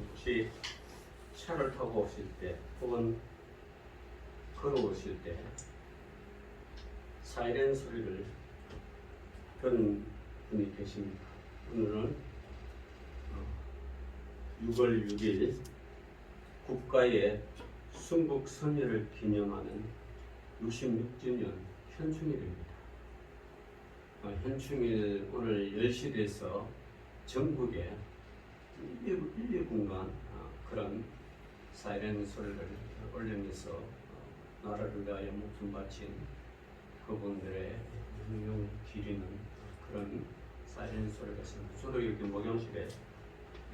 혹시 차를 타고 오실 때 혹은 걸어오실 때 사이렌 소리를 들은 분이 계십니다. 오늘은 6월 6일 국가의 순국선열을 기념하는 66주년 현충일입니다. 현충일 오늘 10시 돼서 전국에 1, 2분간 그런 사이렌 소리를 울리면서 나라를 위하여 목숨 바친 그분들의 영웅 기리는 그런 사이렌 소리가 있습니다. 저도 여기 목욕실에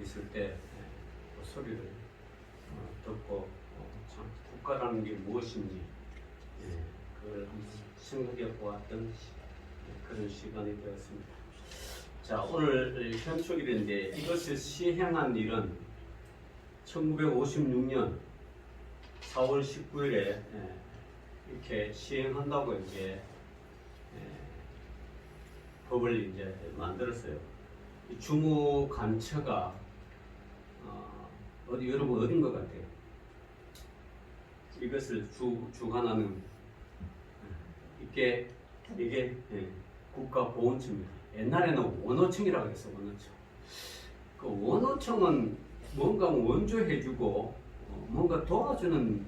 있을 때 그 소리를 듣고 참 국가라는 게 무엇인지 그걸 생각해 보았던 그런 시간이 되었습니다. 자, 오늘 현충일인데 이것을 시행한 일은 1956년 4월 19일에 이렇게 시행한다고 이제 법을 이제 만들었어요. 이 주무관처가 어디 여러분 어딘 것 같아요? 이것을 주관하는 이게 국가보훈처입니다. 옛날에는 원호청이라고 했어. 원호청. 그 원호청은 뭔가 원조해주고 뭔가 도와주는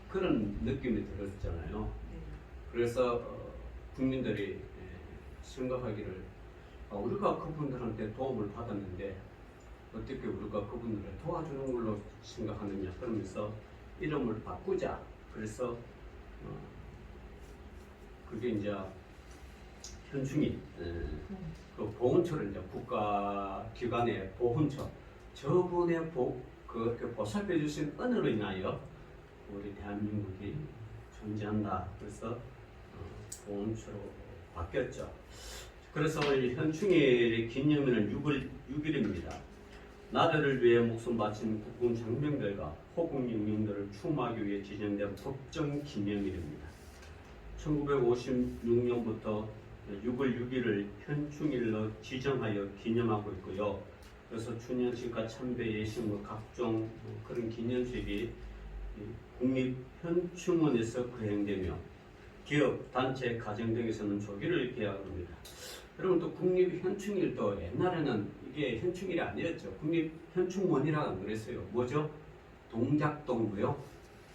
그런 느낌이 들었잖아요. 그래서 국민들이 생각하기를 우리가 그분들한테 도움을 받았는데 어떻게 우리가 그분들을 도와주는 걸로 생각하느냐 그러면서 이름을 바꾸자. 그래서 그게 이제 현충일 그 보훈처를 이제 국가기관의 보훈처 저분의 그렇게 보살펴 주신 은혜로 인하여 우리 대한민국이 존재한다. 그래서 보훈처로 바뀌었죠. 그래서 현충일의 기념일은 6월 6일입니다. 나라를 위해 목숨 바친 국군 장병들과 호국 영령들을 추모하기 위해 지정된 법정 기념일입니다. 1956년부터 6월 6일을 현충일로 지정하여 기념하고 있고요. 그래서 추년식과 참배 예식 각종 그런 기념식이 국립현충원에서 거행되며 기업, 단체, 가정 등에서는 조기를 개합니다. 여러분 또 국립현충일도 옛날에는 이게 현충일이 아니었죠. 국립현충원이라고 그랬어요. 뭐죠? 동작동고요.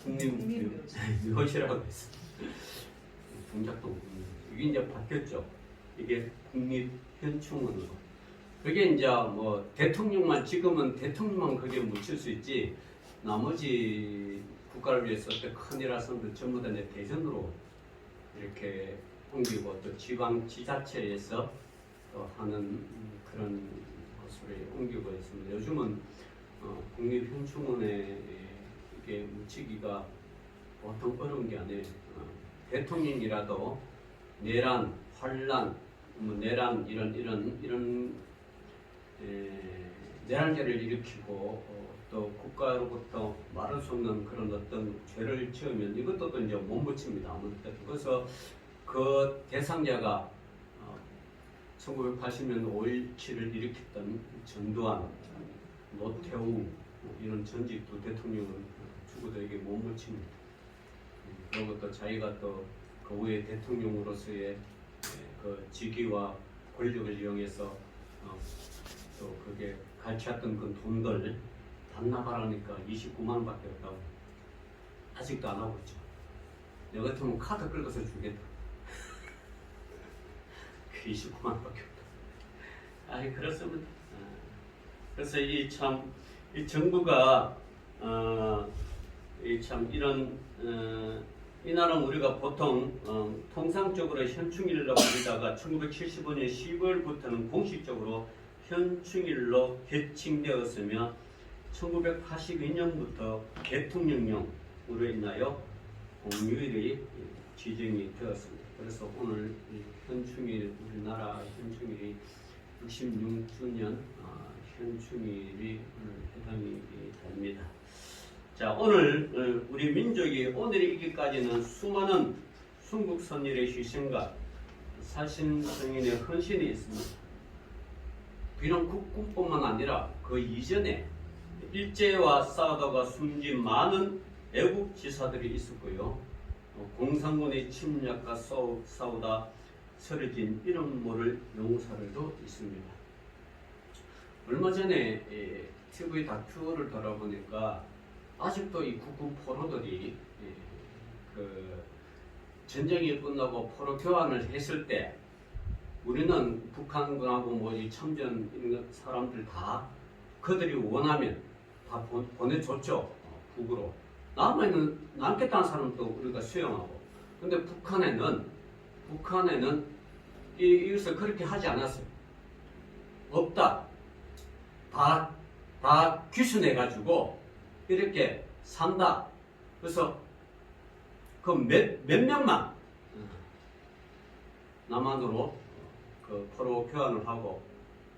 국립묘지라고 했어요. 동작동. 이게 이제 바뀌었죠. 이게 국립현충원으로. 그게 이제 뭐 대통령만 지금은 대통령만 그게 묻힐 수 있지. 나머지 국가를 위해서 큰일 하선들 전부 다 대전으로 이렇게 옮기고 또 지방 지자체에서 또 하는 그런 것으로 옮기고 있습니다. 요즘은 국립현충원에 이게 묻히기가 보통 어려운 게 아니에요. 대통령이라도 내란, 환란, 내란 이런 내란죄를 일으키고 또 국가로부터 말할 수 없는 그런 어떤 죄를 지으면 이것도 또 이제 못 붙입니다. 아무튼 그래서 그 대상자가 1980년 5.17을 일으켰던 전두환, 노태우 이런 전직 또 대통령은 죽어도에게 못 붙입니다. 그리고 또 자기가 또 그 후에 대통령으로서의 그 직위와 권력을 이용해서 또 그게 갈취했던 그 돈들 반납하라니까 29만 원밖에 없다고 아직도 안 하고 있죠. 내 같으면 카드 긁어서 주겠다. 그 29만 원밖에 없다. 아이 그렇습니다. 그래서 이 정부가 참 이런 이 나라는 우리가 보통 통상적으로 현충일로 부르다가 1975년 12월부터는 공식적으로 현충일로 개칭되었으며 1982년부터 대통령령으로 인하여 공휴일이 지정이 되었습니다. 그래서 오늘 현충일 우리나라 현충일이 66주년 현충일이 오늘 해당이 됩니다. 자, 오늘 우리 민족이 오늘이기까지는 수많은 순국선열의 희생과 살신성인의 헌신이 있습니다. 비록 국군뿐만 아니라 그 이전에 일제와 싸우다가 숨진 많은 애국 지사들이 있었고요. 공산군의 침략과 싸우다 쓰러진 이런 모를 용사들도 있습니다. 얼마 전에 TV 다큐를 돌아보니까 아직도 이 국군 포로들이 그 전쟁이 끝나고 포로 교환을 했을 때 우리는 북한군하고 뭐이 참전 있는 사람들 다 그들이 원하면 다 보내줬죠. 북으로. 남겠다는 사람도 우리가 수용하고. 근데 북한에는 이것을 그렇게 하지 않았어요. 없다. 다 귀순해가지고 이렇게 산다. 그래서 그 몇 명만 남한으로 그 포로 교환을 하고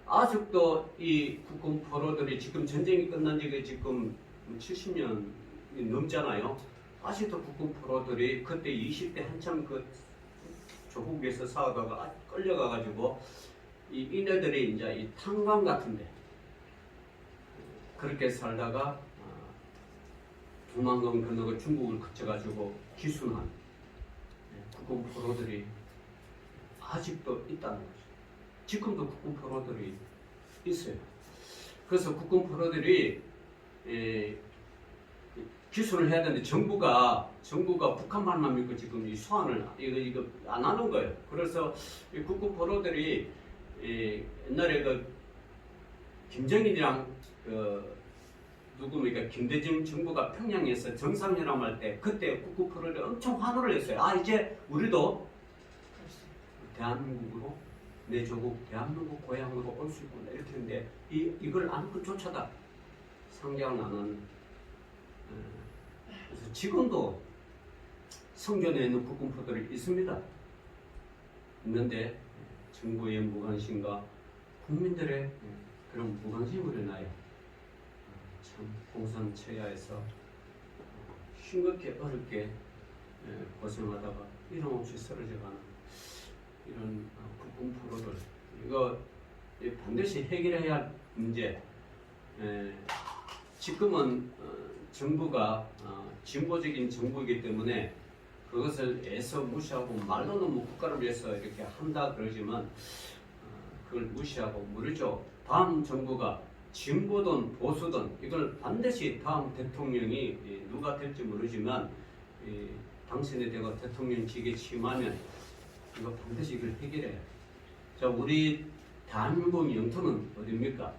아직도 이 국군 포로들이 지금 전쟁이 끝난 지가 지금 70년이 넘잖아요. 아직도 국군 포로들이 그때 20대 한참 그 조국에서 싸우다가 끌려가가지고 이네들이 이제 이 탄광 같은데 그렇게 살다가 두만강 건너고 중국을 거쳐가지고 기순한 국군 포로들이 아직도 있다는 거죠. 지금도 국군 포로들이 있어요. 그래서 국군 포로들이 기순을 해야 되는데 정부가 북한만만 믿고 지금 이 소환을 이거 안 하는 거예요. 그래서 이 국군 포로들이 옛날에 그 김정일이랑 누굽니까 김대중 정부가 평양에서 정상회담할 때 그때 국군 포로들이 엄청 환호를 했어요. 아 이제 우리도 대한민국으로 내 조국 대한민국 고향으로 올 수 있구나 이렇게 했는데 이걸 아무것조차도 상정을 안 하는. 그래서 지금도 성전에 있는 국군 포로들이 있습니다. 있는데 정부의 무관심과 국민들의 그런 무관심으로 인하여 참 공산체야에서 싱겁게 어렵게 고생하다가 이름없이 쓰러져가는 이런 국군 포로들 이거 반드시 해결해야 할 문제. 지금은 정부가 진보적인 정부이기 때문에 그것을 애써 무시하고 말로는 뭐 국가를 위해서 이렇게 한다 그러지만 그걸 무시하고 모르죠. 다음 정부가 진보든 보수든 이걸 반드시 다음 대통령이 누가 될지 모르지만 당신에 대고 대통령직에 취임하면 이거 반드시 이걸 해결해요. 자, 우리 대한민국 영토는 어디입니까?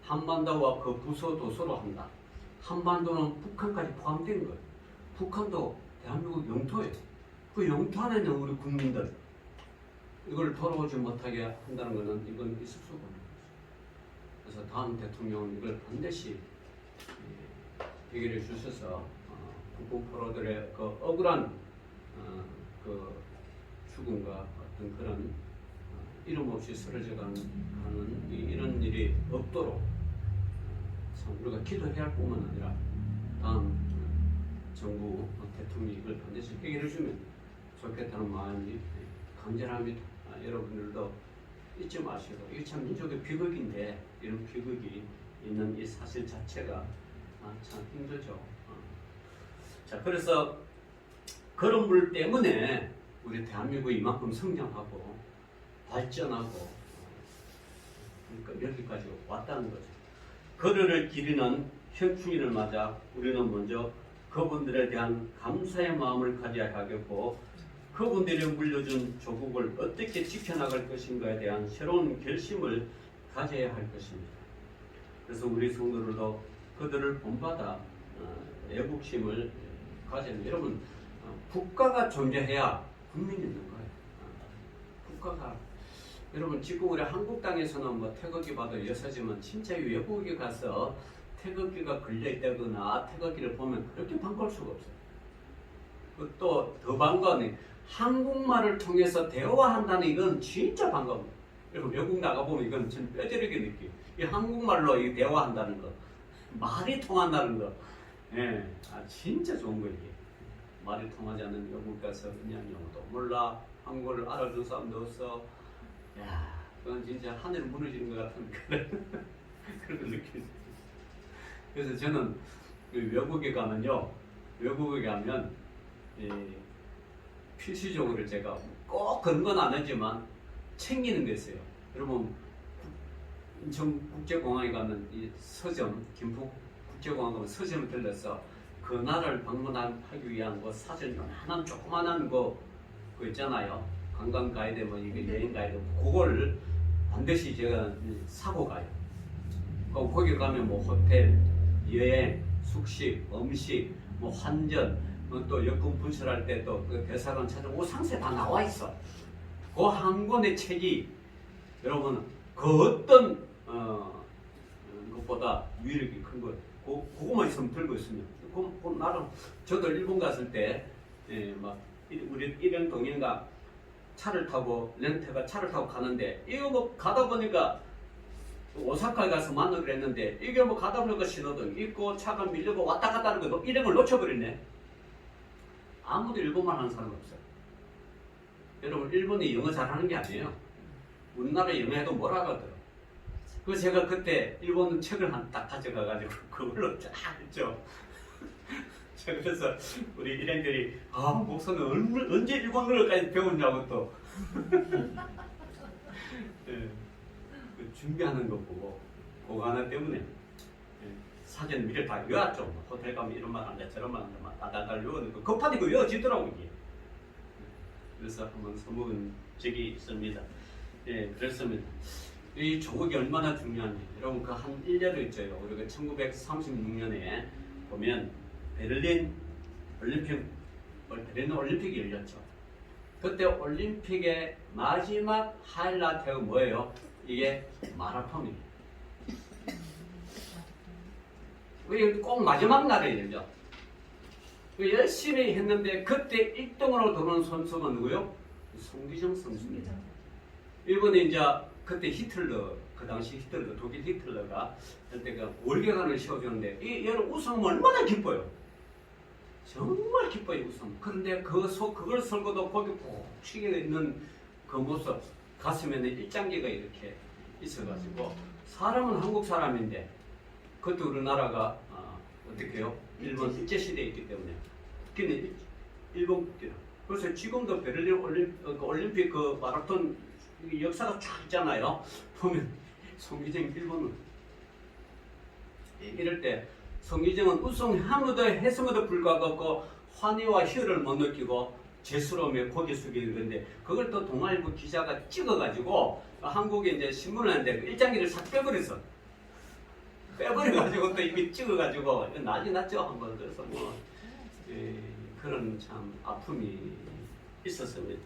한반도와 그 부서 도서로 한다. 한반도는 북한까지 포함된 거예요. 북한도 대한민국 영토예요. 그 영토 안에 있는 우리 국민들 이걸 돌아오지 못하게 한다는 것은 이건 있을 수가 없는 거죠. 그래서 다음 대통령은 이걸 반드시 해결해 주셔서 국군 포로들의 그 억울한 그 죽음과 어떤 그런 이름 없이 쓰러져가는 이런 일이 없도록 참 우리가 기도해야 할 뿐만 아니라 다음 정부 대통령이 이걸 반드시 해결해 주면 좋겠다는 마음이 간절합니다. 여러분들도 잊지 마시고 이게 참 민족의 비극인데 이런 비극이 있는 이 사실 자체가 참 힘들죠. 자, 그래서 그런 물 때문에 우리 대한민국이 이만큼 성장하고 발전하고 그러니까 여기까지 왔다는 거죠. 거리를 기리는 현충일을 맞아 우리는 먼저 그분들에 대한 감사의 마음을 가져야 하겠고 그분들이 물려준 조국을 어떻게 지켜나갈 것인가에 대한 새로운 결심을 가져야 할 것입니다. 그래서 우리 성도들도 그들을 본받아 애국심을 가져야 여러분 국가가 존재해야 국민이 있는 거예요. 국가가 여러분 지금 우리 한국 땅에서는 뭐 태극기 봐도 여사지만 진짜 외국에 가서 태극기가 걸려 있다거나 태극기를 보면 그렇게 반가울 수가 없어요. 또 더 반가운 한국말을 통해서 대화한다는 이건 진짜 반가워요. 여러분 외국 나가보면 이건 좀 뼈저리게 느껴요. 이 한국말로 이 대화한다는 거, 말이 통한다는 거, 예, 진짜 좋은 거예요. 말이 통하지 않는 외국 가서 그냥 영어도 몰라, 한국어를 알아주는 사람도 없어. 야, 그건 진짜 하늘 무너지는 것 같은 그런 느낌이 그래서 저는 외국에 가면요, 외국에 가면 필수적으로 제가 꼭 그런 건 안 하지만 챙기는 게 있어요. 여러분 인천 국제공항에 가면 이 서점, 김포 국제공항 가면 서점을 들러서 그 나라를 방문하기 위한 거 사전 요만한 조그만한 거 있잖아요. 관광 가이드 뭐 이게 여행 가이드 그걸 반드시 제가 사고 가요. 거기 가면 뭐 호텔, 여행, 숙식, 음식, 뭐 환전, 또 여권 분실할 때 또 그 대사관 찾아오고 상세 다 나와 있어. 그 한 권의 책이 여러분 그 어떤 것보다 유일하게 큰 거. 그거만 있으면 들고 있으면. 그 나름 저도 일본 갔을 때 막 우리 일행 동행가 차를 타고 렌트가 차를 타고 가는데 이거 뭐 가다 보니까 오사카에 가서 만나기로 했는데 이게 뭐 가다 보니까 신호등 있고 차가 밀리고 왔다 갔다 하는 거 일행을 놓쳐버렸네. 아무도 일본말 하는 사람 없어요. 여러분 일본이 영어 잘하는 게 아니에요. 우리나라 영어 해도 뭐라 하거든. 그래서 제가 그때 일본 책을 한 딱 가져가가지고 그걸로 쫙 했죠. 그래서 우리 일행들이 목사는 언제 일본어까지 배웠냐고 또 네, 준비하는 거 보고 그거 하나 때문에 사전 미리 다 외웠죠. 호텔 가면 이런 말 한다 저런 말 한다 막 다달달 외우는 거 급하게 그 외워지더라고 이게. 그래서 한번 써먹은 적이 있습니다. 예, 그렇습니다. 이 조국이 얼마나 중요한지 여러분 그 한 일례도 있죠. 우리가 1936년에 보면 베를린 올림픽이 열렸죠. 그때 올림픽의 마지막 하이라이트가 뭐예요? 이게 마라톤이에요. 왜 꼭 마지막 날에 열려? 열심히 했는데 그때 1등으로 들어온 선수가 누구요? 송기정 선수입니다. 일본이 이제 그때 히틀러, 그 당시 히틀러, 독일 히틀러가 그때가 월계관을 씌워주는데 이 여러분 우승하면 얼마나 기뻐요. 정말 기뻐요 우승. 그런데 그걸 설고도 거기 푹 치게 있는 그 모습 가슴에는 일장기가 이렇게 있어가지고 사람은 한국 사람인데 그것도 우리나라가 어떻게 해요? 일본 일제시대에 있기 때문에 국기는 일본 국기라. 그래서 지금도 베를린 올림픽 그 마라톤 역사가 쫙 있잖아요. 보면 송기정 일본은 이럴 때 송기정은 우승함에도 했음에도 불구하고 환희와 희열을 못 느끼고 죄스러움에 고개 숙이는 건데 그걸 또 동아일보 기자가 찍어가지고 한국에 이제 신문을 하는데 그 일장기를 싹 빼버렸어. 빼버려가지고 또 이게 찍어가지고 난리 났죠 한번. 그래서 뭐 그런 참 아픔이 있었습니다.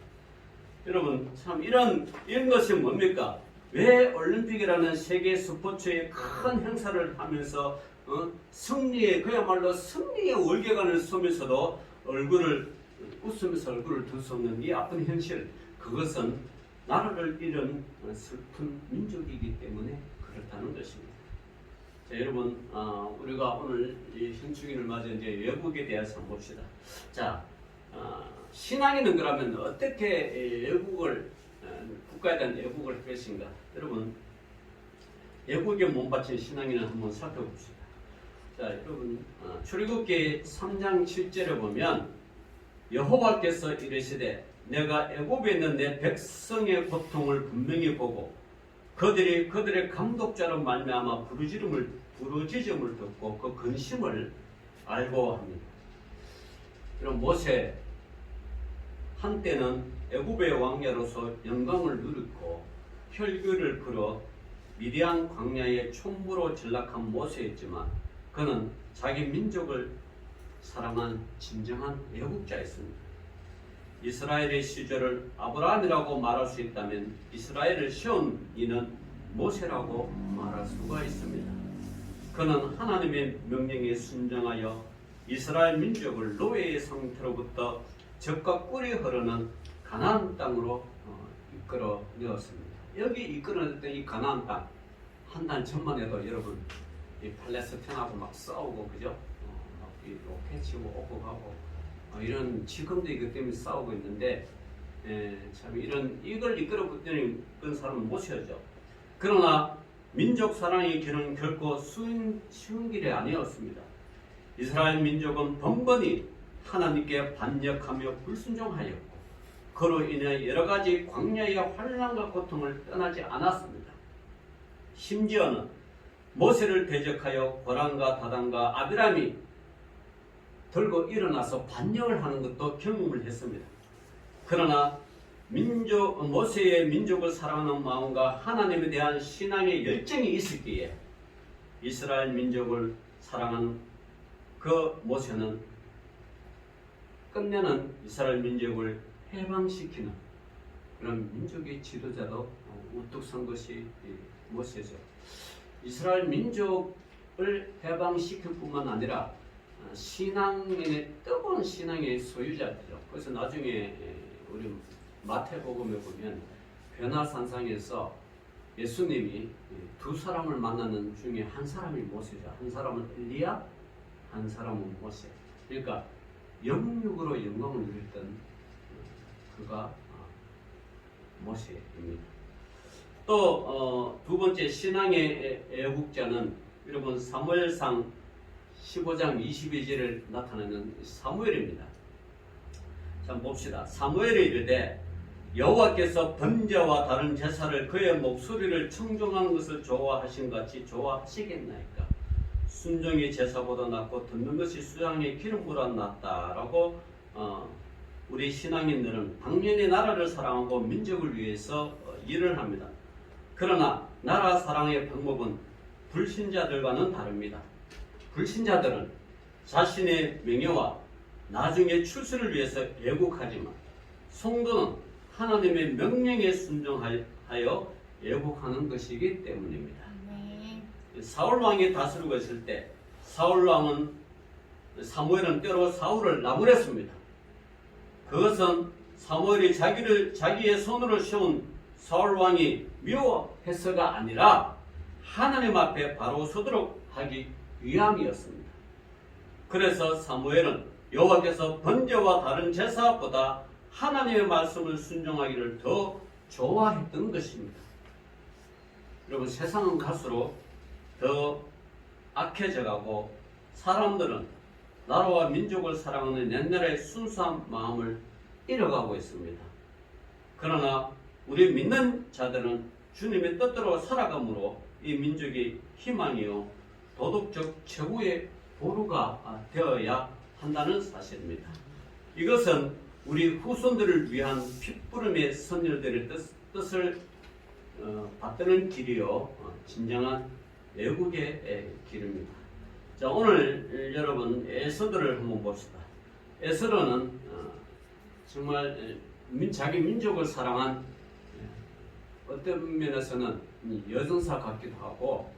여러분 참 이런 것이 뭡니까? 왜 올림픽이라는 세계 스포츠의 큰 행사를 하면서 승리의 그야말로 승리의 월계관을 쏘면서도 웃으면서 얼굴을 들 수 없는 이 아픈 현실, 그것은 나라를 잃은 슬픈 민족이기 때문에 그렇다는 것입니다. 자, 여러분 우리가 오늘 이 현충일을 맞아 이제 외국에 대해서 한번 봅시다. 자, 신앙인은 그러면 어떻게 외국을 국가에 대한 애국을 할 것인가? 여러분 애국에 몸바친 신앙인을 한번 살펴봅시다. 자, 여러분 출애굽기 3장 7절에 보면 여호와께서 이르시되 내가 애굽에 있는 내 백성의 고통을 분명히 보고 그들의 감독자로 말미암아 부르짖음을 듣고 그 근심을 알고 합니다. 여러분 모세 한때는 애굽의 왕자로서 영광을 누렸고 혈교를 끌어 미디안 광야의 촌부로 전락한 모세였지만 그는 자기 민족을 사랑한 진정한 애국자였습니다. 이스라엘의 시절을 아브라함이라고 말할 수 있다면 이스라엘을 세운 이는 모세라고 말할 수가 있습니다. 그는 하나님의 명령에 순종하여 이스라엘 민족을 노예의 상태로부터 적과 꿀이 흐르는 가나안 땅으로 이끌어 내었습니다. 여기 이끌어냈던 이 가나안 땅 한 달 전만 해도 여러분 이 팔레스타인하고 막 싸우고 그죠? 막 이 로켓 치고 오고 가고 이런 지금도 이것 때문에 싸우고 있는데 참 이걸 이끌어냈던 사람은 모세죠. 그러나 민족 사랑의 길은 결코 쉬운 길이 아니었습니다. 이스라엘 민족은 번번이 하나님께 반역하며 불순종하였고 그로 인해 여러 가지 광야의 환난과 고통을 떠나지 않았습니다. 심지어는 모세를 대적하여 고란과 다단과 아비람이 들고 일어나서 반역을 하는 것도 경험을 했습니다. 그러나 모세의 민족을 사랑하는 마음과 하나님에 대한 신앙의 열정이 있었기에 이스라엘 민족을 사랑하는 그 모세는 끝내는 이스라엘 민족을 해방시키는 그런 민족의 지도자도 우뚝 선 것이 모세죠. 이스라엘 민족을 해방시킬 뿐만 아니라 뜨거운 신앙의 소유자들이죠. 그래서 나중에 우리 마태복음에 보면 변화산상에서 예수님이 두 사람을 만나는 중에 한 사람이 모세죠. 한 사람은 엘리야, 한 사람은 모세. 그러니까 영육으로 영광을 누렸던 그가 모세입니다. 또 두 번째 신앙의 애국자는 여러분 사무엘상 15장 22절을 나타내는 사무엘입니다. 자 봅시다. 사무엘이 이르되 여호와께서 번제와 다른 제사를 그의 목소리를 청종하는 것을 좋아하신 같이 좋아하시겠나이까. 순종이 제사보다 낫고 듣는 것이 수양의 기름보다 낫다라고 우리 신앙인들은 당연히 나라를 사랑하고 민족을 위해서 일을 합니다. 그러나 나라 사랑의 방법은 불신자들과는 다릅니다. 불신자들은 자신의 명예와 나중의 출세를 위해서 애국하지만 성도는 하나님의 명령에 순종하여 애국하는 것이기 때문입니다. 사울 왕이 다스리고 있을 때 사무엘은 때로 사울을 나무랬습니다. 그것은 사무엘이 자기의 손으로 세운 사울 왕이 미워해서가 아니라 하나님 앞에 바로 서도록 하기 위함이었습니다. 그래서 사무엘은 여호와께서 번제와 다른 제사보다 하나님의 말씀을 순종하기를 더 좋아했던 것입니다. 여러분 세상은 갈수록 더 악해져가고 사람들은 나라와 민족을 사랑하는 옛날의 순수한 마음을 잃어가고 있습니다. 그러나 우리 믿는 자들은 주님의 뜻대로 살아감으로 이 민족의 희망이요 도덕적 최고의 보루가 되어야 한다는 사실입니다. 이것은 우리 후손들을 위한 핏부름의 선열들의 뜻을 받드는 길이요 진정한 애국의 길입니다. 자 오늘 여러분 에스더를 한번 봅시다. 에스더는 정말 자기 민족을 사랑한 어떤 면에서는 여정사 같기도 하고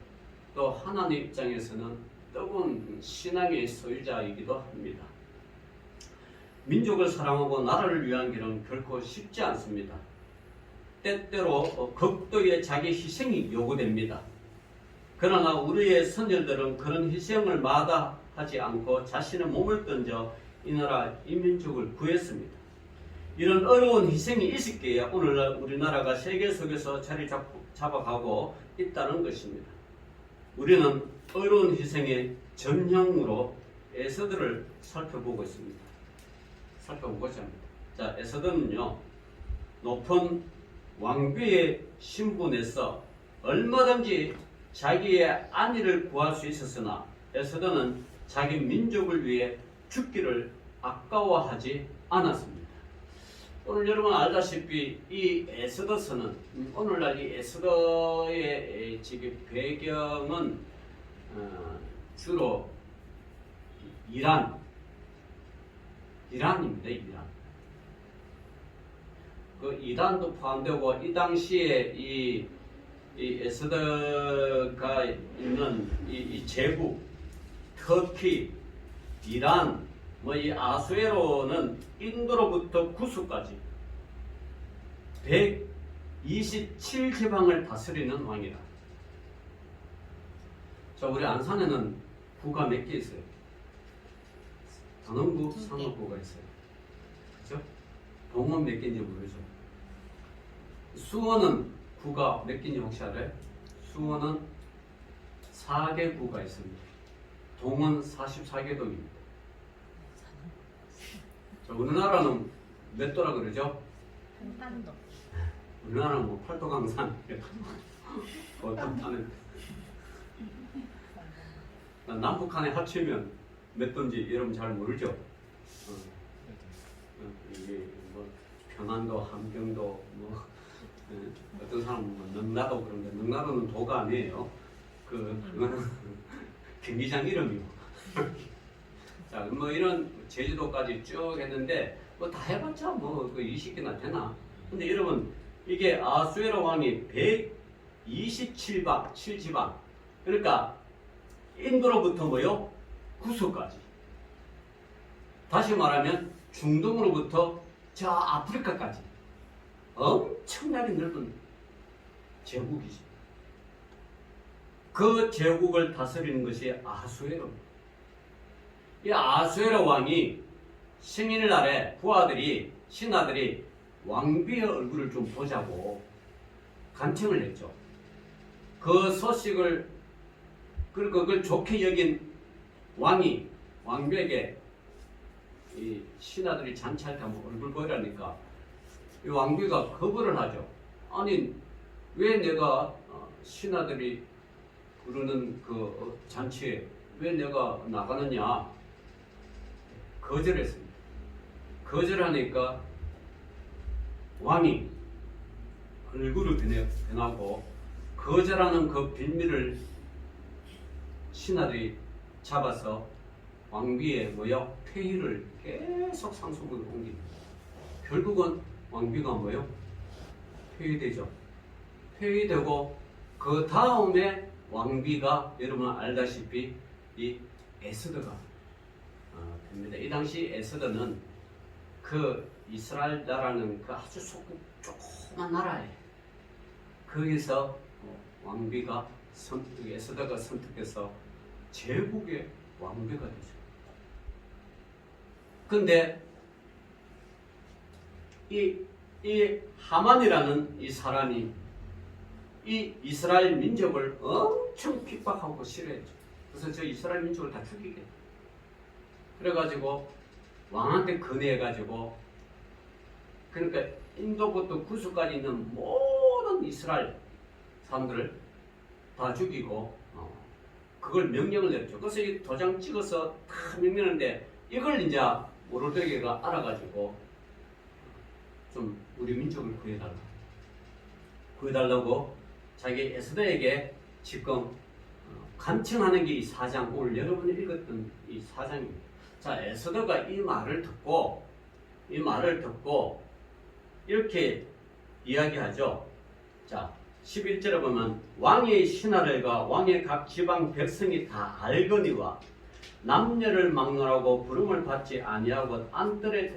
또 하나님 입장에서는 뜨거운 신앙의 소유자이기도 합니다. 민족을 사랑하고 나라를 위한 길은 결코 쉽지 않습니다. 때때로 극도의 자기 희생이 요구됩니다. 그러나 우리의 선열들은 그런 희생을 마다하지 않고 자신의 몸을 던져 이 나라 이 민족을 구했습니다. 이런 어려운 희생이 있었기에 오늘날 우리나라가 세계 속에서 자리 잡아가고 있다는 것입니다. 우리는 어려운 희생의 전형으로 에스더를 살펴보고 있습니다. 살펴보고자 합니다. 자, 에스더는요, 높은 왕비의 신분에서 얼마든지 자기의 안위를 구할 수 있었으나 에스더는 자기 민족을 위해 죽기를 아까워하지 않았습니다. 오늘 여러분 알다시피 이 에스더서는 오늘날 이 에스더의 지금 배경은 주로 이란입니다. 이란. 그 이란도 포함되고 이 당시에 이 에스더가 있는 이 제국, 터키, 이란, 이 아수에로는 인도로부터 구수까지 127지방을 다스리는 왕이다. 자, 우리 안산에는 구가 몇 개 있어요? 단원구, 상업구가 있어요. 그죠? 동원 몇 개인지 모르죠? 수원은 구가 몇 개인지 혹시 알아요? 수원은 4개 구가 있습니다. 동은 44개 동입니다. 자, 어느 나라는 몇 도라 그러죠? 한반도. 어느 나라는 뭐 팔도강산 어떤 타는 남북한에 합치면 몇 도인지 여러분 잘 모르죠? 이게 뭐 평안도, 함경도, 뭐 어떤 사람은 뭐 능라도 그런데 능라도는 도가 아니에요. 그거는 경기장 이름이고. 자, 뭐 이런 제주도까지 쭉 했는데 뭐 다 해봤자 뭐 20개나 되나? 근데 여러분 이게 아수에로 왕이 127방 7지방 그러니까 인도로부터 뭐요? 구수까지. 다시 말하면 중동으로부터 저 아프리카까지 엄청나게 넓은 제국이지. 그 제국을 다스리는 것이 아수에로입니다. 이 아수에로 왕이 생일 날에 부하들이 신하들이 왕비의 얼굴을 좀 보자고 간청을 했죠. 그 소식을 그걸 좋게 여긴 왕이 왕비에게 이 신하들이 잔치할 때 한번 얼굴 보이라니까 이 왕비가 거부를 하죠. 아니 왜 내가 신하들이 부르는 그 잔치에 왜 내가 나가느냐 거절했습니다. 거절하니까 왕이 얼굴을 변하고 거절하는 그 빌미를 신하들이 잡아서 왕비의 폐위를 계속 상속으로 옮깁니다. 결국은 왕비가 폐위되죠. 폐위되고 그 다음에 왕비가 여러분 알다시피 이 에스더가 됩니다. 이 당시 에스더는 그 이스라엘 나라는 그 아주 조그만 나라에 거기서 왕비가 에스더가 선택해서 제국의 왕비가 되죠. 근데 이 하만이라는 이 사람이 이 이스라엘 민족을 엄청 핍박하고 싫어했죠. 그래서 저 이스라엘 민족을 다 죽이게. 그래가지고 왕한테 건의해가지고 그러니까 인도부터 구수까지 있는 모든 이스라엘 사람들을 다 죽이고 그걸 명령을 내렸죠. 그래서 이 도장 찍어서 다 명령하는데 이걸 이제 모로데게가 알아가지고 좀 우리 민족을 구해달라고 자기 에스더에게 지금 간청하는 게 이 4장 오늘 여러분이 읽었던 이 4장입니다. 자, 에스더가 이 말을 듣고 이렇게 이야기하죠. 자, 11절에 보면 왕의 신하들과 왕의 각 지방 백성이 다 알거니와 남녀를 막론하고 부름을 받지 아니하고 안뜰에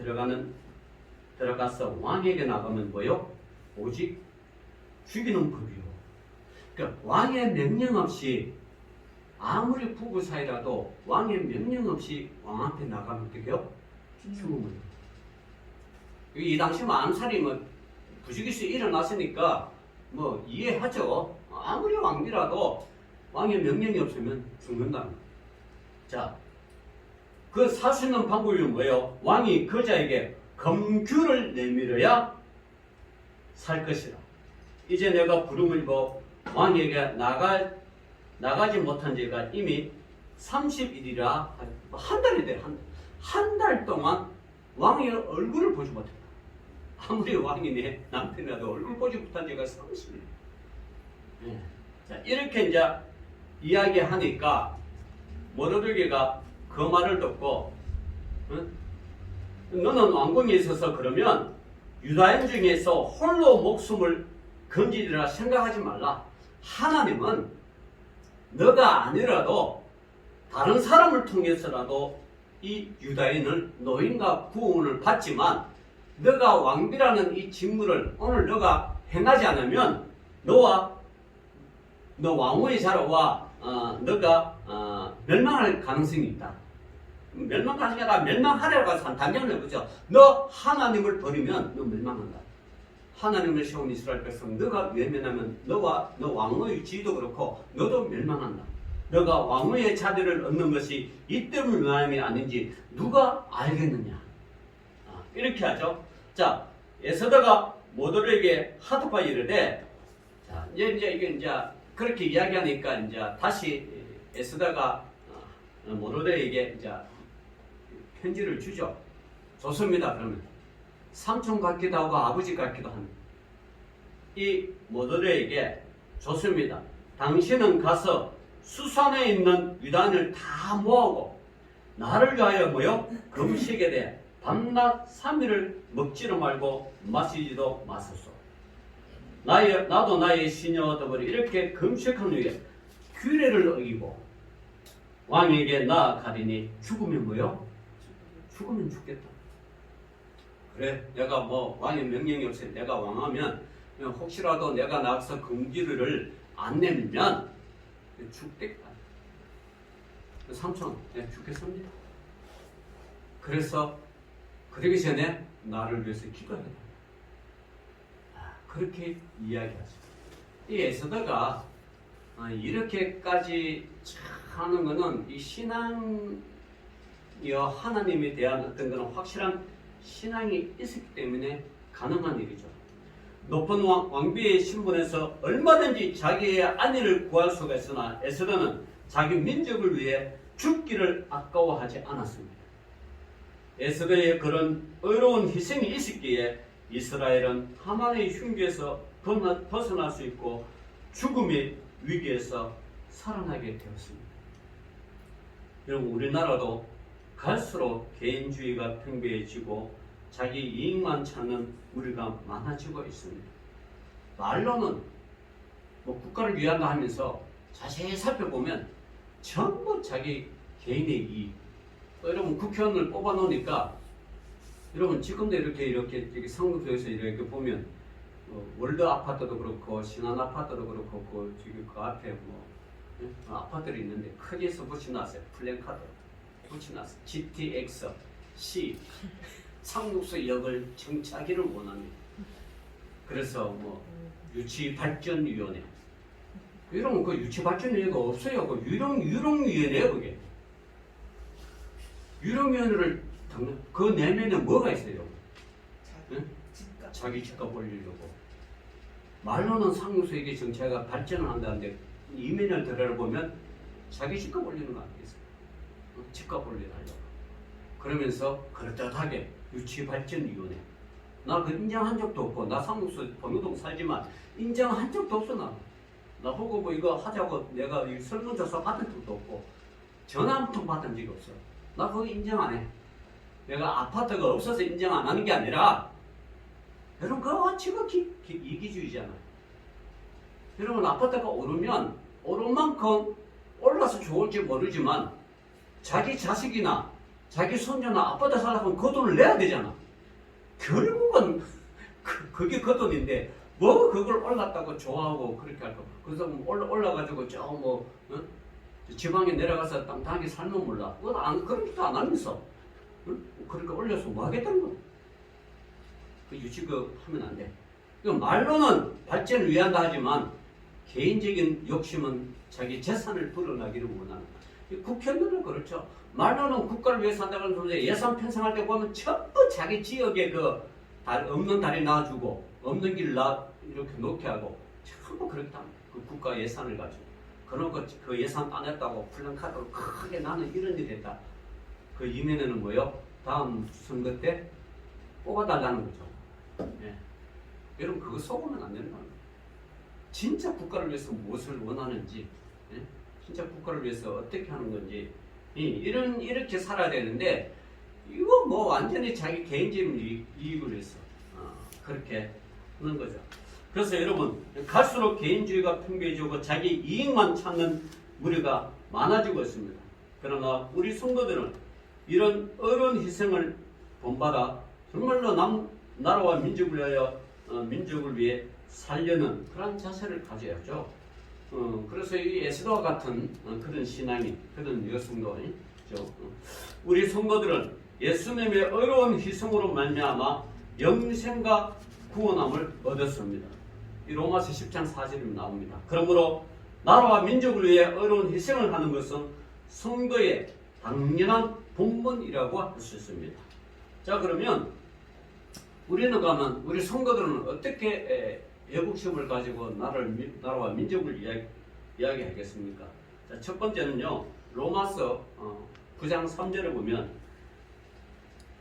들어가서 왕에게 나가면 오직 죽이는 법이요. 그러니까 왕의 명령 없이 아무리 부부 사이라도 왕의 명령 없이 왕한테 나가면 어떡해요? 죽음을. 이 당시 암살이 부지기수 일어났으니까 이해하죠. 아무리 왕비라도 왕의 명령이 없으면 죽는다. 자, 그 살 수 있는 방법이 뭐예요? 왕이 그자에게 검규를 내밀어야 살 것이라. 이제 내가 부름을 입어 왕에게 나가지 못한 지가 이미 30일이라 한 달이 돼. 한 달 동안 왕의 얼굴을 보지 못했다. 아무리 왕이 내 남편이라도 얼굴 보지 못한 지가 30일. 네. 자, 이렇게 이제 이야기하니까 모르드게가 그 말을 듣고 너는 왕궁에 있어서 그러면 유다인 중에서 홀로 목숨을 건지리라 생각하지 말라. 하나님은 너가 아니라도 다른 사람을 통해서라도 이 유다인을 노인과 구원을 받지만 너가 왕비라는 이 직무를 오늘 너가 행하지 않으면 너 왕후의 자로와 너가 멸망할 가능성이 있다. 멸망 가능성이 아니라 멸망하려고 해서 한 단정을 그죠? 너 하나님을 버리면 너 멸망한다. 하나님을 세운 이스라엘 백성 너가 외면하면 너와 너 왕의 지위도 그렇고 너도 멸망한다. 너가 왕의 자리를 얻는 것이 이 때문에 멸망이 아닌지 누가 알겠느냐. 이렇게 하죠. 자, 에스더가 모두에게 하도가 이르되, 자, 이제 이게 그렇게 이야기하니까 이제 다시 에스더가 모두에게 이제 편지를 주죠. 좋습니다. 그러면 삼촌 같기도 하고 아버지 같기도 합니다. 이 모두에게 좋습니다. 당신은 가서 수산에 있는 유단을 다 모으고 나를 위하여 모여 금식에 대해 밤낮 3일을 먹지도 말고 마시지도 마소서. 나도 나의 시녀 더불어 이렇게 금식한 후에 규례를 어기고 왕에게 나아가리니 죽으면 뭐요? 죽으면 죽겠다. 그래, 내가 뭐 왕의 명령이 없어요. 내가 왕하면 혹시라도 내가 나가서 금기를 안 내면 죽겠다. 삼촌, 내가 죽겠습니다. 그래서 그러기 전에 나를 위해서 기도해라. 그렇게 이야기하죠. 이 에스더가 이렇게까지 하는 것은 이 신앙이여 하나님에 대한 어떤 그런 확실한 신앙이 있었기 때문에 가능한 일이죠. 높은 왕비의 신분에서 얼마든지 자기의 안위를 구할 수가 있으나 에스더는 자기 민족을 위해 죽기를 아까워하지 않았습니다. 에스더의 그런 의로운 희생이 있었기에 이스라엘은 하만의 흉기에서 벗어날 수 있고 죽음의 위기에서 살아나게 되었습니다. 여러분, 우리나라도 갈수록 개인주의가 팽배해지고 자기 이익만 찾는 우리가 많아지고 있습니다. 말로는 뭐 국가를 위한다 하면서 자세히 살펴보면 전부 자기 개인의 이익. 여러분, 국회의원을 뽑아놓으니까 여러분 지금도 이렇게 상무소에서 이렇게 보면 월드 아파트도 그렇고 신한 아파트도 그렇고 지금 그 앞에 아파트들이 있는데 크게 써 붙여놨어요. 플랜카드 붙여놨어요. GTX C 상록수 역을 정착하기를 원합니다. 그래서 유치발전위원회 이런 그 유치발전위원회가 없어요. 그 유령위원회예요. 그게 유령위원회를 그 내면에 뭐가 있어요? 자기 집값 올리려고. 말로는 상록수에게 정치가 발전을 한다는데 이면을 들여다보면 자기 집값 올리는 거 아니겠어요? 집값 올리려고. 그러면서 그럴듯하게 유치발전위원회. 나 그 인정한 적도 없고, 나 상록수 범유동 살지만 인정한 적도 없어. 나 보고 뭐 이거 하자고 내가 설문조사 받은 적도 없고 전화 한 통 받은 적이 없어. 나 그거 인정 안 해. 내가 아파트가 없어서 인정 안 하는 게 아니라 여러분 그거 지극히 이기주의잖아요. 여러분 아파트가 오르면 오른 만큼 올라서 좋을지 모르지만 자기 자식이나 자기 손주나 아파트 살려면 그 돈을 내야 되잖아. 결국은 그게 그 돈인데 뭐 그걸 올랐다고 좋아하고 그렇게 할까. 그래서 올라가지고 지방에 내려가서 땅땅하게 살면 몰라. 그건 그렇게도 안 하면서 그렇게 올려서 뭐 하겠다는 거야. 그 유치급 하면 안 돼. 말로는 발전을 위한다 하지만 개인적인 욕심은 자기 재산을 불어나기를 원하는 거야. 국회의원들은 그렇죠. 말로는 국가를 위해서 한다는 소리에 예산 편성할 때 보면 전부 자기 지역에 없는 다리 놔주고 없는 길 이렇게 놓게 하고 전부 그렇다. 그 국가 예산을 가지고 그러고 그 예산 따냈다고 플랜카드로 크게 나는 이런 일이 했다. 그 이면에는 뭐요? 다음 선거 때 뽑아달라는 거죠. 예. 여러분 그거 속으면 안 되는 겁니다. 진짜 국가를 위해서 무엇을 원하는지, 예? 진짜 국가를 위해서 어떻게 하는 건지 이렇게 살아야 되는데 이거 완전히 자기 개인적인 이익을 위해서 그렇게 하는 거죠. 그래서 여러분 갈수록 개인주의가 팽배해지고 자기 이익만 찾는 무리가 많아지고 있습니다. 그러나 우리 성도들은 이런 어려운 희생을 본받아 정말로 나라와 민족을 위해 살려는 그런 자세를 가져야죠. 그래서 이 에스더와 같은 그런 신앙이 그런 여성도죠. 우리 성도들은 예수님의 어려운 희생으로 말미암아 영생과 구원함을 얻었습니다. 이 로마서 10장 4절에 나옵니다. 그러므로 나라와 민족을 위해 어려운 희생을 하는 것은 성도의 당연한 본분이라고 할 수 있습니다. 자, 그러면 우리는 가면 우리 성도들은 어떻게 애국심을 가지고 나라와 민족을 이야기하겠습니까? 자, 첫 번째는요, 로마서 9장 3절에 보면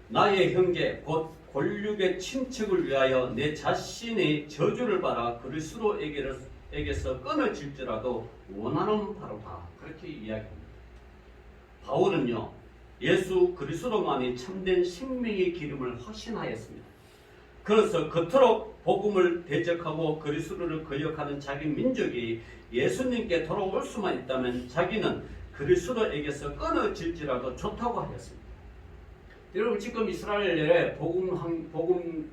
나의 형제 곧 권력의 친척을 위하여 내 자신의 저주를 받아 그리스도에게서 끊어질지라도 원하는 바로다. 그렇게 이야기합니다. 바울은요, 예수 그리스도만이 참된 생명의 기름을 확신하였습니다. 그래서 그토록 복음을 대적하고 그리스도를 거역하는 자기 민족이 예수님께 돌아올 수만 있다면 자기는 그리스도에게서 끊어질지라도 좋다고 하였습니다. 여러분, 지금 이스라엘의 복음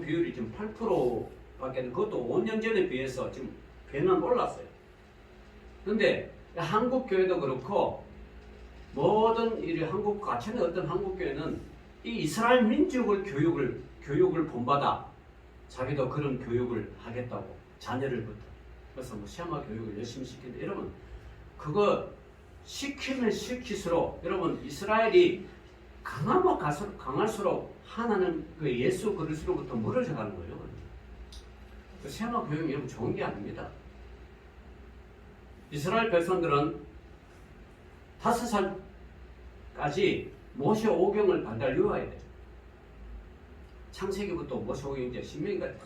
비율이 지금 8%밖에 안 돼. 그것도 5년 전에 비해서 지금 배는 올랐어요. 그런데 한국 교회도 그렇고 모든 이 한국 가천의 어떤 한국 교회는 이 이스라엘 민족을 교육을 본받아 자기도 그런 교육을 하겠다고 자녀를부터 그래서 뭐 시아마 교육을 열심히 시키는데 여러분 그거 시키면 시킬수록 여러분 이스라엘이 강할수록 하나는 그 예수 그리스도로부터 멀어져 가는 거예요. 그 시아마 교육이 여러분 좋은 게 아닙니다. 이스라엘 백성들은 5살까지 모세 오경을 반달 외워야 돼요. 창세기부터 모세 오경 이제 신명기까지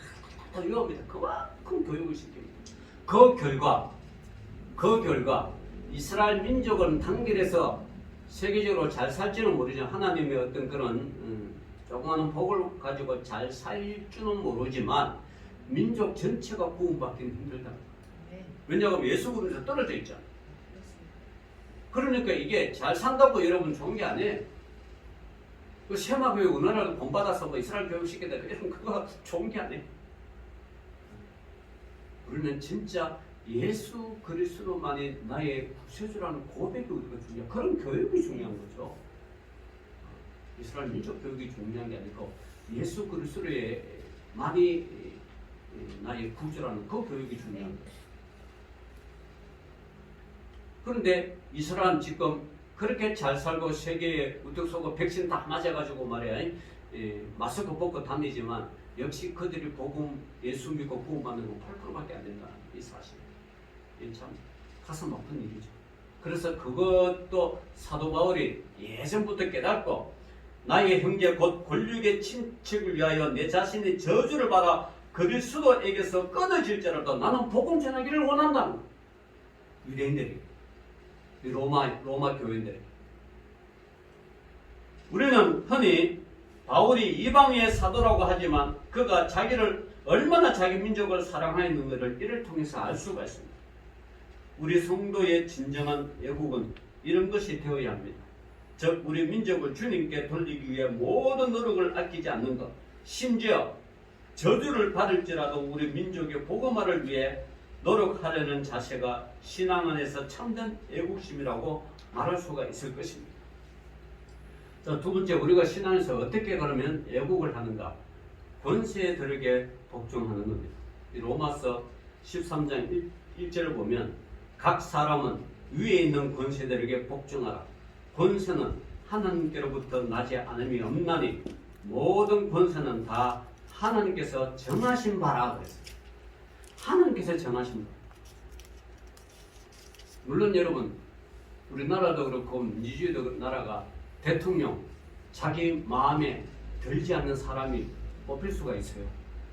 다 외웁니다. 그만큼 교육을 시킵니다. 그 결과 이스라엘 민족은 단결해서 세계적으로 잘 살지는 모르지만 하나님의 어떤 그런 조그마한 복을 가지고 잘 살지는 모르지만 민족 전체가 구원받기는 힘들다. 왜냐하면 예수 그리스도 떨어져 있잖아. 그러니까 이게 잘 산다고 여러분 좋은 게 아니에요. 그 세마 교육 은혜라도 본받아서 뭐 이스라엘 교육 시키다 이런 그거 좋은 게 아니에요. 우리는 진짜 예수 그리스도만이 나의 구세주라는 고백이 우리가 중요한 그런 교육이 중요한 거죠. 이스라엘 민족 교육이 중요한 게 아니고 예수 그리스도의 만이 나의 구주라는 그 교육이 중요한 거죠. 그런데 이스라엘 지금 그렇게 잘 살고 세계에 우뚝 서고 백신 다 맞아가지고 말이야 마스크 벗고 다니지만 역시 그들이 복음 예수 믿고 구원받는 건 8%밖에 안 된다. 이 사실. 이 참 가슴 아픈 일이죠. 그래서 그것도 사도 바울이 예전부터 깨닫고 나의 형제 곧 권력의 친척을 위하여 내 자신의 저주를 받아 그리스도에게서 끊어질지라도 나는 복음 전하기를 원한다. 유대인들이 로마 교인들. 우리는 흔히 바울이 이방인의 사도라고 하지만 그가 자기를 얼마나 자기 민족을 사랑하였는지를 이를 통해서 알 수가 있습니다. 우리 성도의 진정한 애국은 이런 것이 되어야 합니다. 즉 우리 민족을 주님께 돌리기 위해 모든 노력을 아끼지 않는 것, 심지어 저주를 받을지라도 우리 민족의 복음화를 위해 노력하려는 자세가 신앙 안에서 참된 애국심이라고 말할 수가 있을 것입니다. 자, 두 번째, 우리가 신앙에서 어떻게 그러면 애국을 하는가? 권세들에게 복종하는 겁니다. 이 로마서 13장 1절을 보면 각 사람은 위에 있는 권세들에게 복종하라. 권세는 하나님께로부터 나지 않음이 없나니 모든 권세는 다 하나님께서 정하신 바라 그랬어요. 하나님께서 정하신 바. 물론 여러분 우리나라도 그렇고 민주주의도 나라가 대통령 자기 마음에 들지 않는 사람이 뽑힐 수가 있어요.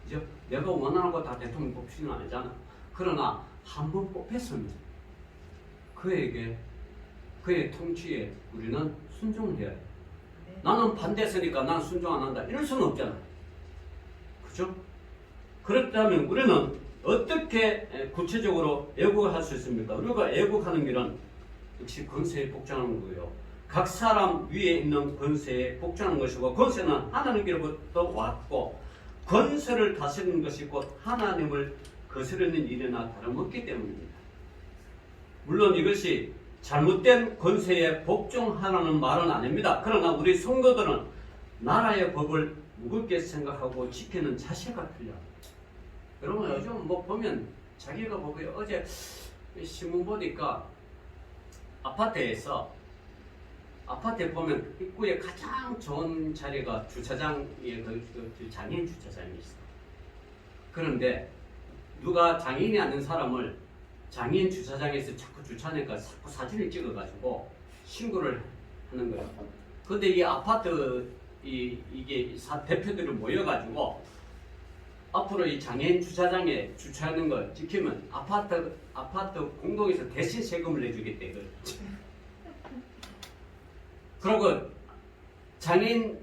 그죠? 내가 원하는 거 다 대통령 뽑히는 건 아니잖아. 그러나 한 번 뽑혔으면 그에게 그의 통치에 우리는 순종을 해야 해. 나는 반대했으니까 나는 순종 안 한다. 이럴 수는 없잖아. 그죠? 그렇다면 우리는 어떻게 구체적으로 애국을 할 수 있습니까? 우리가 애국하는 길은 역시 권세에 복종하는 거고요. 각 사람 위에 있는 권세에 복종하는 것이고 권세는 하나님께로부터 왔고 권세를 다스리는 것이 곧 하나님을 거스르는 일이나 다름없기 때문입니다. 물론 이것이 잘못된 권세에 복종하라는 말은 아닙니다. 그러나 우리 성도들은 나라의 법을 무겁게 생각하고 지키는 자세가 틀려. 여러분 요즘 뭐 보면 자기가 보고요. 어제 신문 보니까 아파트에 보면 입구에 가장 좋은 자리가 주차장에 그 장애인 주차장이 있어. 그런데 누가 장애인이 아닌 사람을 장애인 주차장에서 자꾸 주차하니까 자꾸 사진을 찍어가지고 신고를 하는 거예요. 근데 이 아파트 이게 대표들이 모여가지고 앞으로 이 장애인 주차장에 주차하는 걸 지키면 아파트 공동에서 대신 세금을 내주겠대. 그리고 장애인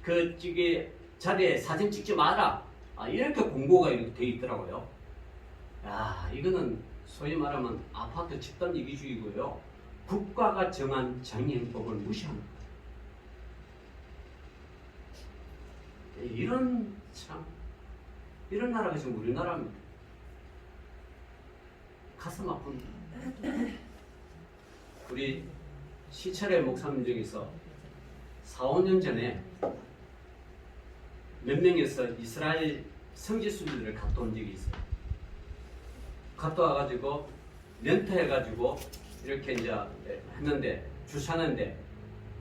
그 자리에 사진 찍지 마라. 이렇게 공고가 이렇게 돼 있더라고요. 야, 이거는 소위 말하면 아파트 집단 이기주의고요. 국가가 정한 장애인법을 무시하는 거예요. 이런 나라가 지금 우리나라입니다. 가슴 아픈. 우리 시철의 목사님 중에서 4, 5년 전에 몇 명에서 이스라엘 성지순례를 갔다 온 적이 있어요. 갔다 와가지고 렌트해가지고 이렇게 이제 했는데 주차하는데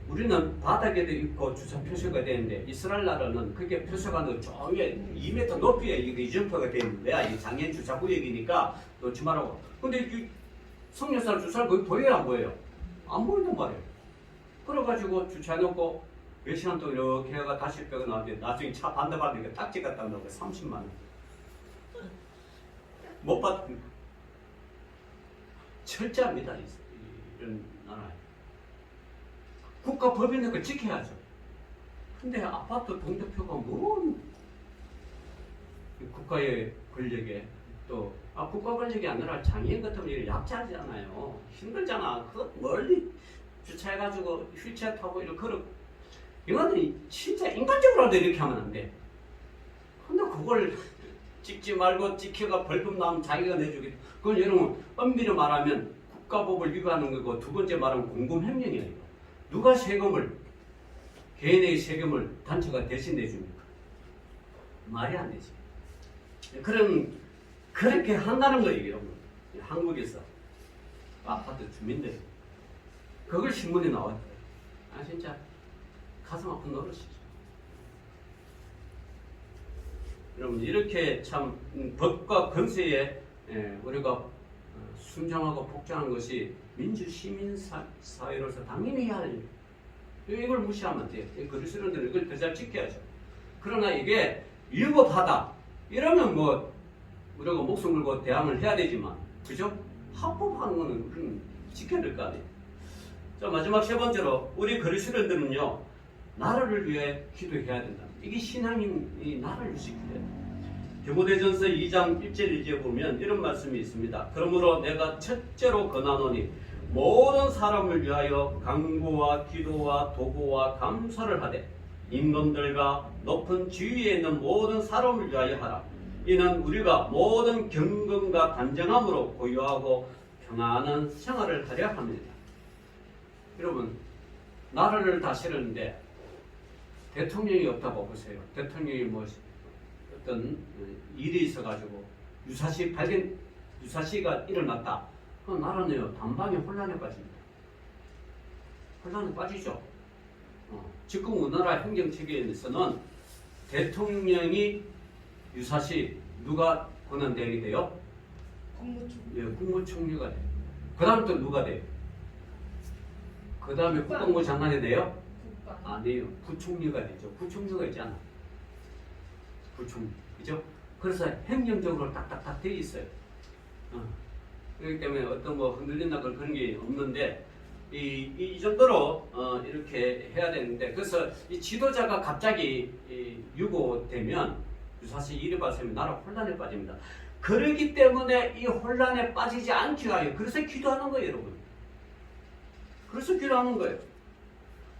우리는 바닥에도 있고 주차 표시가 되는데 이스라엘 나라는 그게 표시가 저기 2m 높이에 이게 점퍼가 되어 있는데 이 장애인 주차 구역이니까 놓지 말라고. 근데 이 성년살 주차를 거의 보여요 안 보여요? 안 보인단 말이에요. 그래가지고 주차해놓고 몇 시간 동안 이렇게 해가 다시 빼고 나왔는데 나중에 차 반대받으니까 딱지 갖다 놓고 30만 원. 못 받습니다. 철저합니다. 이런 나라에. 국가 법인은 걸 지켜야죠. 근데 아파트 동대표가 뭔 국가의 권력에 또 국가 권력이 아니라 장애인 같으면 약자잖아요. 힘들잖아. 그 멀리 주차해가지고 휠체어 타고 이렇게 걸어. 이거는 진짜 인간적으로라도 이렇게 하면 안 돼. 근데 그걸 찍지 말고 찍혀가 벌금 나오면 자기가 내주겠다. 그건 여러분 엄밀히 말하면 국가법을 위반하는 거고 두 번째 말하면 공금횡령이에요. 누가 세금을 개인의 세금을 단체가 대신 내줍니까? 말이 안 되지. 그렇게 한다는 거예요, 여러분. 한국에서 아파트 주민들 그걸 신문에 나왔대요. 진짜 가슴 아픈 노릇이죠. 여러분 이렇게 참 법과 권세에 우리가 순종하고 복종하는 것이 민주 시민 사회로서 당연히 해야 할 일. 이걸 무시하면 안 돼요. 그리스도인들은 이걸 더 잘 지켜야죠. 그러나 이게 위법하다 이러면 뭐 우리가 목숨 걸고 대항을 해야 되지만, 그죠? 합법하는 거는 우리는 지켜야 될 거 아니에요. 자, 마지막 세 번째로 우리 그리스도인들은요 나라를 위해 기도해야 된다. 이게 신앙인이 나라를 지켜야 돼요. 디모데전서 2장 1절 2절에 보면 이런 말씀이 있습니다. 그러므로 내가 첫째로 권하노니 모든 사람을 위하여 간구와 기도와 도구와 감사를 하되 임금들과 높은 지위에 있는 모든 사람을 위하여 하라. 이는 우리가 모든 경건과 단정함으로 고요하고 평안한 생활을 하려 합니다. 여러분 나라를 다스리는데 대통령이 없다고 보세요. 대통령이 뭐 어떤 일이 있어가지고 유사시가 일어났다. 그럼 나라는요 단방에 혼란에 빠집니다. 혼란에 빠지죠. 지금 우리나라 행정체계에서는 대통령이 유사시 누가 권한대행이 돼요? 국무총리. 예, 국무총리가 돼요. 그 다음 또 누가 돼요? 그 다음에 국방부 장관이 돼요? 아니에요. 부총리가 되죠. 부총리가 있잖아. 부총리. 그죠? 그래서 행정적으로 딱딱딱 돼 있어요. 그렇기 때문에 어떤 뭐 흔들린다 그런 게 없는데 이 정도로 이렇게 해야 되는데, 그래서 이 지도자가 갑자기 유고되면 유사시 일이 발생하면 나라 혼란에 빠집니다. 그렇기 때문에 이 혼란에 빠지지 않기 위하여 그래서 기도하는 거예요, 여러분. 그래서 기도하는 거예요.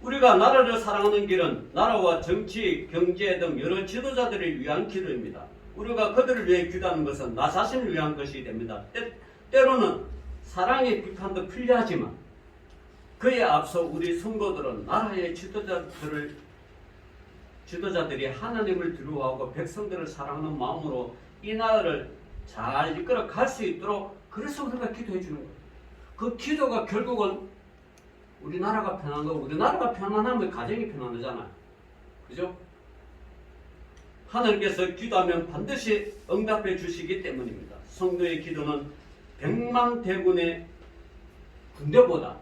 우리가 나라를 사랑하는 길은 나라와 정치, 경제 등 여러 지도자들을 위한 기도입니다. 우리가 그들을 위해 기도하는 것은 나 자신을 위한 것이 됩니다. 때로는 사랑의 비판도 필요하지만 그에 앞서 우리 성도들은 나라의 지도자들을 지도자들이 하나님을 두려워하고 백성들을 사랑하는 마음으로 이 나라를 잘 이끌어 갈 수 있도록 그래서 우리가 기도해 주는 거예요. 그 기도가 결국은 우리나라가 편한 거, 우리나라가 편안하면 가정이 편안하잖아요. 그죠? 하나님께서 기도하면 반드시 응답해 주시기 때문입니다. 성도의 기도는 100만 대군의 군대보다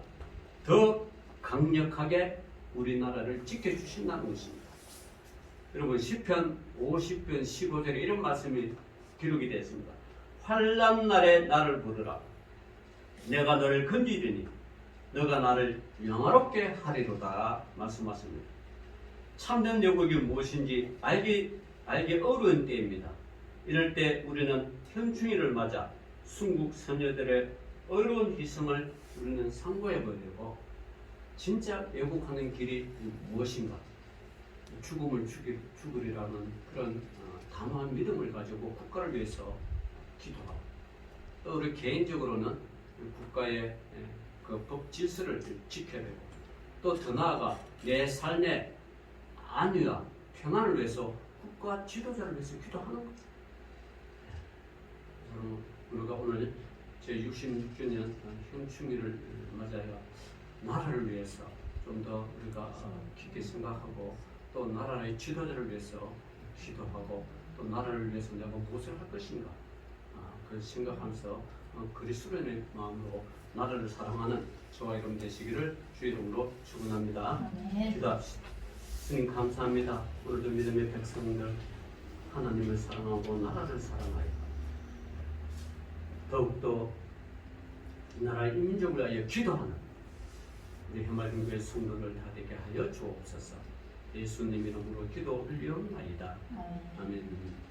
더 강력하게 우리나라를 지켜주신다는 것입니다. 여러분 시편 50편 15절에 이런 말씀이 기록이 되어 있습니다. 환난 날에 나를 부르라. 내가 너를 건지리니 너가 나를 영화롭게 하리로다 말씀하십니다. 참된 여국이 무엇인지 알기 어려운 때입니다. 이럴 때 우리는 현충일을 맞아 순국 선녀들의 어려운 희생을 우리는 상고해봐야 되고 진짜 애국하는 길이 무엇인가? 죽음을 죽으리라는 그런 단호한 믿음을 가지고 국가를 위해서 기도하고 또 우리 개인적으로는 국가의 그 법 질서를 지켜야 되고 또 더 나아가 내 삶의 안위와 평안을 위해서 국가 지도자를 위해서 기도하는 거죠. 우리가 오늘 제66주년 현충일을 맞아요. 나라를 위해서 좀 더 우리가 깊게 생각하고 또 나라의 지도자를 위해서 기도하고 또 나라를 위해서 내가 무엇을 할 것인가 그 생각하면서 그리스도인의 마음으로 나라를 사랑하는 저와 여러분 되시기를 주 이름으로 축원합니다. 기도합시다. 주님 감사합니다. 오늘도 믿음의 백성들 하나님을 사랑하고 나라를 사랑하여 더욱더 이 나라의 민족을 위하여 기도하는 우리 해맑은교회 성도들 다 되게 하여 주옵소서. 예수님 이름으로 기도 올리옵나이다. 아멘.